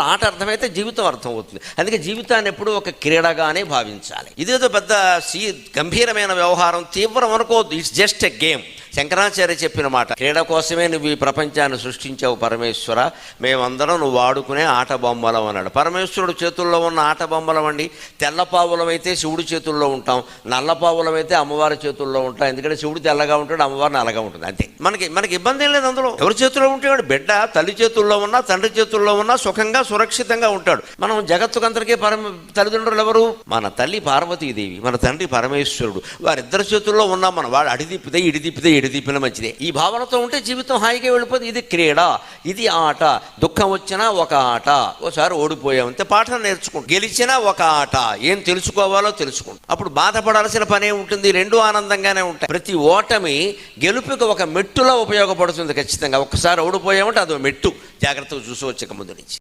ఆట అర్థమైతే జీవితం అర్థమవుతుంది. అందుకే జీవితాన్ని ఎప్పుడూ ఒక క్రీడగానే భావించాలి. ఇదేదో పెద్ద గంభీరమైన వ్యవహారం, తీవ్రం అనుకోవద్దు. It's just a game. Shankaracharya చెప్పిన మాట, క్రీడ కోసమే నువ్వు ఈ ప్రపంచాన్ని సృష్టించావు పరమేశ్వర, మేమందరం నువ్వు ఆడుకునే ఆట బొమ్మలం అన్నాడు. పరమేశ్వరుడు చేతుల్లో ఉన్న ఆట బొమ్మలం అండి. తెల్లపావులమైతే శివుడి చేతుల్లో ఉంటాం, నల్లపావులమైతే అమ్మవారి చేతుల్లో ఉంటాం. ఎందుకంటే శివుడు తెల్లగా ఉంటాడు, అమ్మవారు నల్లగా ఉంటుంది. అంతే. మనకి ఇబ్బంది ఏం లేదు అందులో. ఎవరి చేతుల్లో ఉంటాడు? బిడ్డ తల్లి చేతుల్లో ఉన్నా తండ్రి చేతుల్లో ఉన్నా సుఖంగా సురక్షితంగా ఉంటాడు. మనం జగత్తుకంతరికే తల్లిదండ్రులు ఎవరు? మన తల్లి పార్వతీదేవి, మన తండ్రి పరమేశ్వరుడు. వారిద్దరి చేతుల్లో ఉన్నాం మనం. వాడు అడి తిప్పితే ఇడి తిప్పిన మంచిదే. ఈ భావనతో ఉంటే జీవితం హాయిగా వెళ్ళిపోతుంది. ఇది క్రీడ, ఇది ఆట. దుఃఖం వచ్చినా ఒక ఆట. ఓసారి ఓడిపోయామంతే, పాఠం నేర్చుకుంటాం. గెలిచినా ఒక ఆట, ఏం తెలుసుకోవాలో తెలుసుకుంటాం. అప్పుడు బాధపడాల్సిన పనే ఉంటుంది. రెండు ఆనందంగానే ఉంటాయి. ప్రతి ఓటమి గెలుపుకి ఒక మెట్టులా ఉపయోగపడుతుంది ఖచ్చితంగా. ఒక్కసారి ఓడిపోయామంటే అదో మెట్టు. జాగ్రత్తగా చూసుకోవచ్చు ఇక ముందు నుంచి.